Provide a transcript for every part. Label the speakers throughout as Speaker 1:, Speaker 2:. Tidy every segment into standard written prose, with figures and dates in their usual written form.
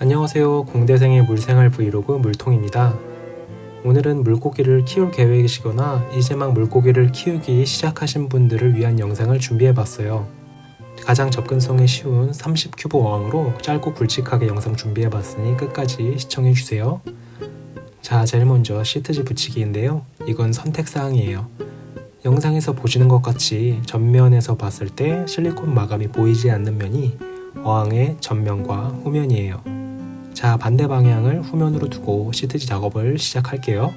Speaker 1: 안녕하세요. 공대생의 물생활 브이로그 물통입니다. 오늘은 물고기를 키울 계획이시거나 이제 막 물고기를 키우기 시작하신 분들을 위한 영상을 준비해봤어요. 가장 접근성이 쉬운 30큐브 어항으로 짧고 굵직하게 영상 준비해봤으니 끝까지 시청해주세요. 자, 제일 먼저 시트지 붙이기인데요. 이건 선택사항이에요. 영상에서 보시는 것 같이 전면에서 봤을 때 실리콘 마감이 보이지 않는 면이 어항의 전면과 후면이에요. 자, 반대 방향을 후면으로 두고 시트지 작업을 시작할게요.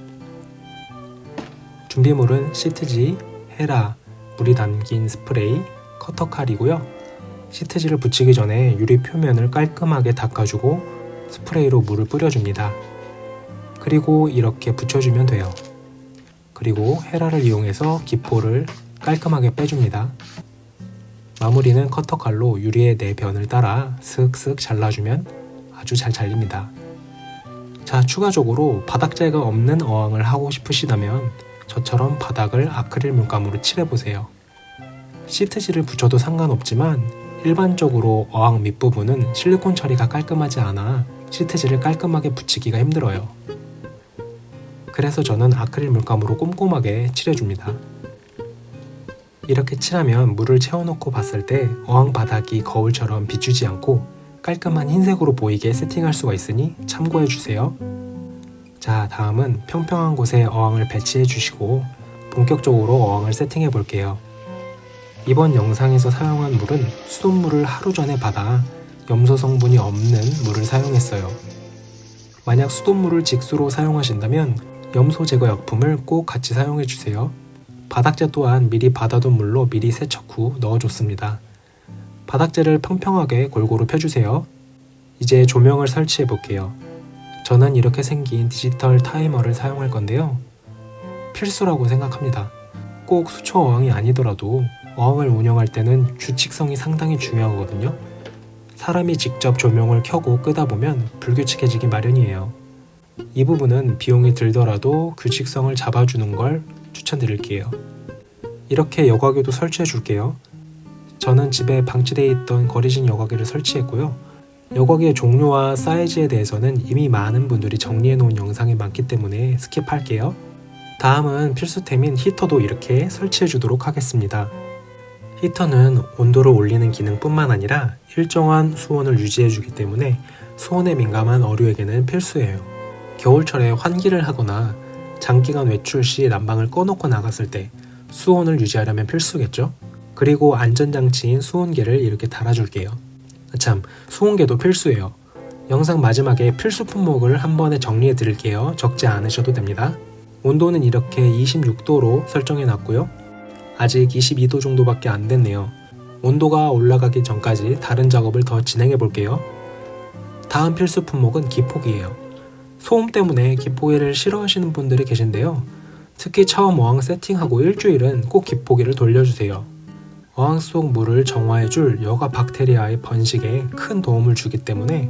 Speaker 1: 준비물은 시트지, 헤라, 물이 담긴 스프레이, 커터칼이고요. 시트지를 붙이기 전에 유리 표면을 깔끔하게 닦아주고 스프레이로 물을 뿌려줍니다. 그리고 이렇게 붙여주면 돼요. 그리고 헤라를 이용해서 기포를 깔끔하게 빼줍니다. 마무리는 커터칼로 유리의 내변을 따라 슥슥 잘라주면 아주 잘 잘립니다. 자, 추가적으로 바닥재가 없는 어항을 하고 싶으시다면 저처럼 바닥을 아크릴 물감으로 칠해보세요. 시트지를 붙여도 상관없지만 일반적으로 어항 밑부분은 실리콘 처리가 깔끔하지 않아 시트지를 깔끔하게 붙이기가 힘들어요. 그래서 저는 아크릴 물감으로 꼼꼼하게 칠해줍니다. 이렇게 칠하면 물을 채워놓고 봤을 때 어항 바닥이 거울처럼 비추지 않고 깔끔한 흰색으로 보이게 세팅할 수가 있으니 참고해주세요. 자, 다음은 평평한 곳에 어항을 배치해 주시고 본격적으로 어항을 세팅해 볼게요. 이번 영상에서 사용한 물은 수돗물을 하루 전에 받아 염소 성분이 없는 물을 사용했어요. 만약 수돗물을 직수로 사용하신다면 염소 제거 약품을 꼭 같이 사용해 주세요. 바닥재 또한 미리 받아둔 물로 미리 세척 후 넣어줬습니다. 바닥재를 평평하게 골고루 펴주세요. 이제 조명을 설치해 볼게요. 저는 이렇게 생긴 디지털 타이머를 사용할 건데요. 필수라고 생각합니다. 꼭 수초 어항이 아니더라도 어항을 운영할 때는 규칙성이 상당히 중요하거든요. 사람이 직접 조명을 켜고 끄다 보면 불규칙해지기 마련이에요. 이 부분은 비용이 들더라도 규칙성을 잡아주는 걸 추천드릴게요. 이렇게 여과기도 설치해 줄게요. 저는 집에 방치되어 있던 거리진 여과기를 설치했고요. 여과기의 종류와 사이즈에 대해서는 이미 많은 분들이 정리해 놓은 영상이 많기 때문에 스킵할게요. 다음은 필수템인 히터도 이렇게 설치해 주도록 하겠습니다. 히터는 온도를 올리는 기능뿐만 아니라 일정한 수온을 유지해 주기 때문에 수온에 민감한 어류에게는 필수예요. 겨울철에 환기를 하거나 장기간 외출 시 난방을 꺼놓고 나갔을 때 수온을 유지하려면 필수겠죠? 그리고 안전장치인 수온계를 이렇게 달아줄게요. 참, 수온계도 필수예요. 영상 마지막에 필수 품목을 한 번에 정리해 드릴게요. 적지 않으셔도 됩니다. 온도는 이렇게 26도로 설정해 놨고요. 아직 22도 정도밖에 안 됐네요. 온도가 올라가기 전까지 다른 작업을 더 진행해 볼게요. 다음 필수 품목은 기포기예요. 소음 때문에 기포기를 싫어하시는 분들이 계신데요. 특히 처음 어항 세팅하고 일주일은 꼭 기포기를 돌려주세요. 어항 속 물을 정화해줄 여과 박테리아의 번식에 큰 도움을 주기 때문에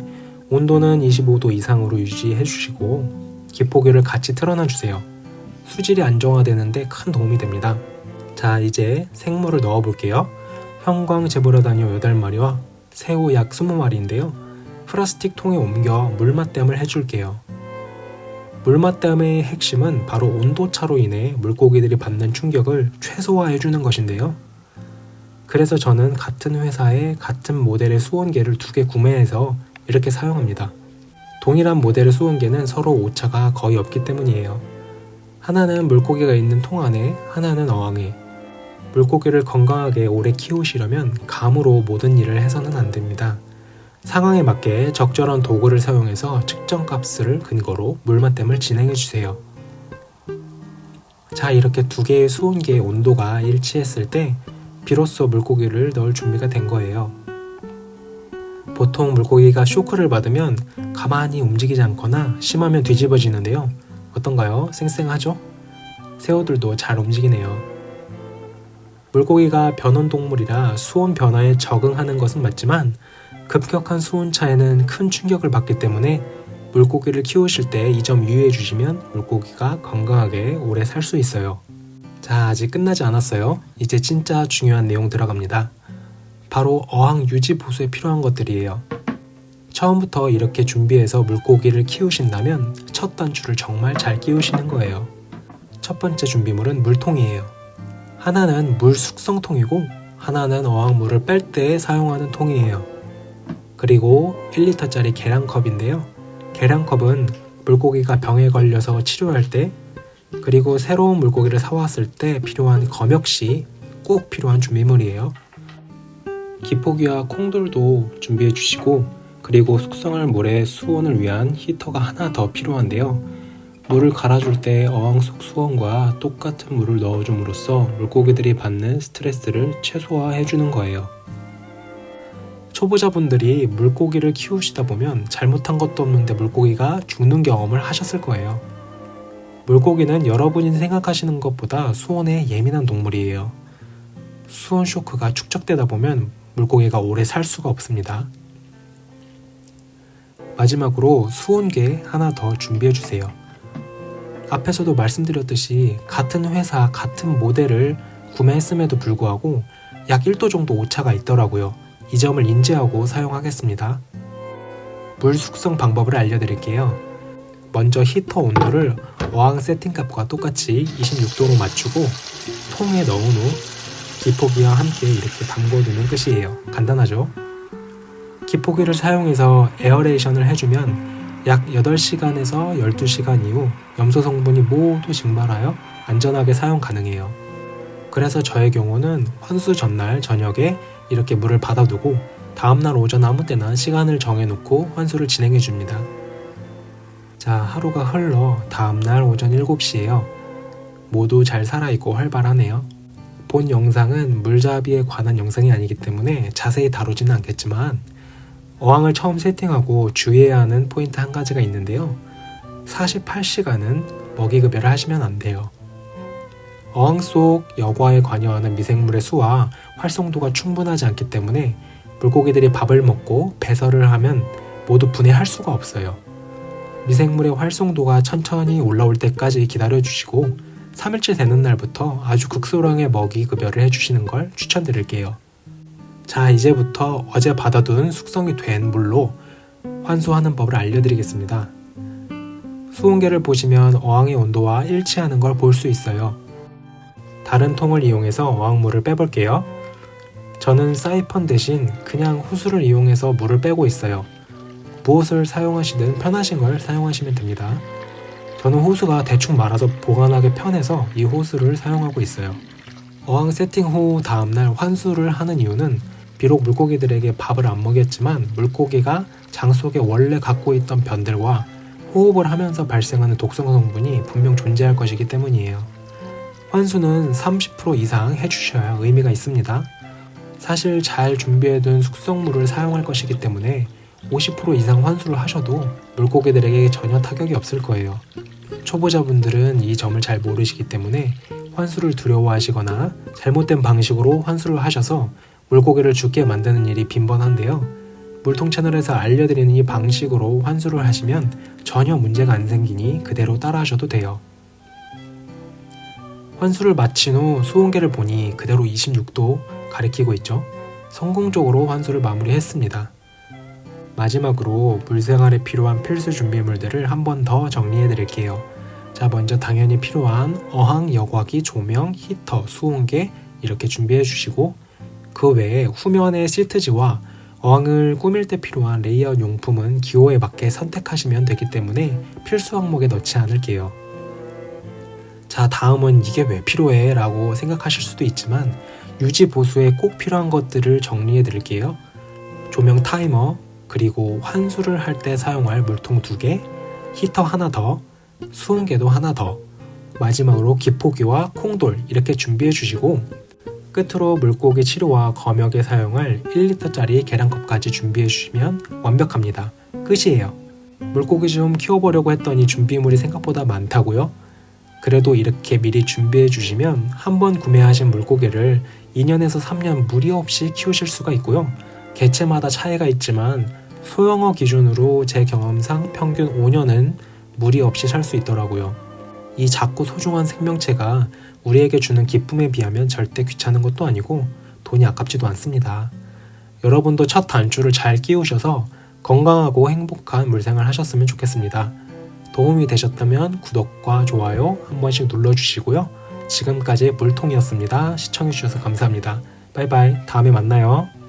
Speaker 1: 온도는 25도 이상으로 유지해주시고 기포기를 같이 틀어놔주세요. 수질이 안정화되는데 큰 도움이 됩니다. 자, 이제 생물을 넣어볼게요. 형광 제보라다니오 8마리와 새우 약 20마리인데요. 플라스틱 통에 옮겨 물맛댐을 해줄게요. 물맛댐의 핵심은 바로 온도차로 인해 물고기들이 받는 충격을 최소화해주는 것인데요. 그래서 저는 같은 회사의 같은 모델의 수온계를 2개 구매해서 이렇게 사용합니다. 동일한 모델의 수온계는 서로 오차가 거의 없기 때문이에요. 하나는 물고기가 있는 통 안에, 하나는 어항에. 물고기를 건강하게 오래 키우시려면 감으로 모든 일을 해서는 안 됩니다. 상황에 맞게 적절한 도구를 사용해서 측정 값을 근거로 물맛댐을 진행해주세요. 자, 이렇게 2개의 수온계의 온도가 일치했을 때 비로소 물고기를 넣을 준비가 된 거예요. 보통 물고기가 쇼크를 받으면 가만히 움직이지 않거나 심하면 뒤집어지는데요. 어떤가요? 쌩쌩하죠? 새우들도 잘 움직이네요. 물고기가 변온동물이라 수온 변화에 적응하는 것은 맞지만 급격한 수온 차에는 큰 충격을 받기 때문에 물고기를 키우실 때 이 점 유의해 주시면 물고기가 건강하게 오래 살 수 있어요. 자, 아직 끝나지 않았어요. 이제 진짜 중요한 내용 들어갑니다. 바로 어항 유지 보수에 필요한 것들이에요. 처음부터 이렇게 준비해서 물고기를 키우신다면 첫 단추를 정말 잘 끼우시는 거예요. 첫 번째 준비물은 물통이에요. 하나는 물 숙성통이고 하나는 어항물을 뺄 때 사용하는 통이에요. 그리고 1리터짜리 계량컵인데요. 계량컵은 물고기가 병에 걸려서 치료할 때, 그리고 새로운 물고기를 사왔을 때 필요한 검역 시 꼭 필요한 준비물이에요. 기포기와 콩돌도 준비해 주시고, 그리고 숙성할 물에 수온을 위한 히터가 하나 더 필요한데요. 물을 갈아줄 때 어항 속 수온과 똑같은 물을 넣어줌으로써 물고기들이 받는 스트레스를 최소화해 주는 거예요. 초보자분들이 물고기를 키우시다 보면 잘못한 것도 없는데 물고기가 죽는 경험을 하셨을 거예요. 물고기는 여러분이 생각하시는 것보다 수온에 예민한 동물이에요. 수온 쇼크가 축적되다 보면 물고기가 오래 살 수가 없습니다. 마지막으로 수온계 하나 더 준비해 주세요. 앞에서도 말씀드렸듯이 같은 회사, 같은 모델을 구매했음에도 불구하고 약 1도 정도 오차가 있더라고요. 이 점을 인지하고 사용하겠습니다. 물 숙성 방법을 알려드릴게요. 먼저 히터 온도를 어항 세팅값과 똑같이 26도로 맞추고 통에 넣은 후 기포기와 함께 이렇게 담궈두면 끝이에요. 간단하죠? 기포기를 사용해서 에어레이션을 해주면 약 8시간에서 12시간 이후 염소 성분이 모두 증발하여 안전하게 사용 가능해요. 그래서 저의 경우는 환수 전날 저녁에 이렇게 물을 받아두고 다음날 오전 아무 때나 시간을 정해놓고 환수를 진행해 줍니다. 자, 하루가 흘러 다음날 오전 7시예요. 모두 잘 살아있고 활발하네요. 본 영상은 물잡이에 관한 영상이 아니기 때문에 자세히 다루지는 않겠지만 어항을 처음 세팅하고 주의해야 하는 포인트 한 가지가 있는데요. 48시간은 먹이급여를 하시면 안 돼요. 어항 속 여과에 관여하는 미생물의 수와 활성도가 충분하지 않기 때문에 물고기들이 밥을 먹고 배설을 하면 모두 분해할 수가 없어요. 미생물의 활성도가 천천히 올라올 때까지 기다려주시고 3일째 되는 날부터 아주 극소량의 먹이급여를 해주시는 걸 추천드릴게요. 자, 이제부터 어제 받아둔 숙성이 된 물로 환수하는 법을 알려드리겠습니다. 수온계를 보시면 어항의 온도와 일치하는 걸 볼 수 있어요. 다른 통을 이용해서 어항물을 빼볼게요. 저는 사이펀 대신 그냥 호스를 이용해서 물을 빼고 있어요. 무엇을 사용하시든 편하신 걸 사용하시면 됩니다. 저는 호스가 대충 말아서 보관하기 편해서 이 호스를 사용하고 있어요. 어항 세팅 후 다음날 환수를 하는 이유는 비록 물고기들에게 밥을 안 먹였지만 물고기가 장 속에 원래 갖고 있던 변들과 호흡을 하면서 발생하는 독성 성분이 분명 존재할 것이기 때문이에요. 환수는 30% 이상 해주셔야 의미가 있습니다. 사실 잘 준비해둔 숙성물을 사용할 것이기 때문에 50% 이상 환수를 하셔도 물고기들에게 전혀 타격이 없을 거예요. 초보자분들은 이 점을 잘 모르시기 때문에 환수를 두려워하시거나 잘못된 방식으로 환수를 하셔서 물고기를 죽게 만드는 일이 빈번한데요. 물통 채널에서 알려드리는 이 방식으로 환수를 하시면 전혀 문제가 안 생기니 그대로 따라 하셔도 돼요. 환수를 마친 후 수온계를 보니 그대로 26도 가리키고 있죠. 성공적으로 환수를 마무리했습니다. 마지막으로 물생활에 필요한 필수 준비물들을 한 번 더 정리해 드릴게요. 자, 먼저 당연히 필요한 어항 여과기, 조명, 히터, 수온계 이렇게 준비해 주시고, 그 외에 후면의 시트지와 어항을 꾸밀 때 필요한 레이아웃 용품은 기호에 맞게 선택하시면 되기 때문에 필수 항목에 넣지 않을게요. 자, 다음은 이게 왜 필요해? 라고 생각하실 수도 있지만 유지 보수에 꼭 필요한 것들을 정리해 드릴게요. 조명 타이머, 그리고 환수를 할 때 사용할 물통 2개, 히터 하나 더, 수온계도 하나 더, 마지막으로 기포기와 콩돌 이렇게 준비해 주시고, 끝으로 물고기 치료와 검역에 사용할 1리터짜리 계량컵까지 준비해 주시면 완벽합니다. 끝이에요. 물고기 좀 키워보려고 했더니 준비물이 생각보다 많다고요? 그래도 이렇게 미리 준비해 주시면 한번 구매하신 물고기를 2년에서 3년 무리 없이 키우실 수가 있고요. 개체마다 차이가 있지만 소형어 기준으로 제 경험상 평균 5년은 무리 없이 살 수 있더라고요. 이 작고 소중한 생명체가 우리에게 주는 기쁨에 비하면 절대 귀찮은 것도 아니고 돈이 아깝지도 않습니다. 여러분도 첫 단추를 잘 끼우셔서 건강하고 행복한 물생활 하셨으면 좋겠습니다. 도움이 되셨다면 구독과 좋아요 한 번씩 눌러주시고요. 지금까지 물통이었습니다. 시청해주셔서 감사합니다. 바이바이. 다음에 만나요.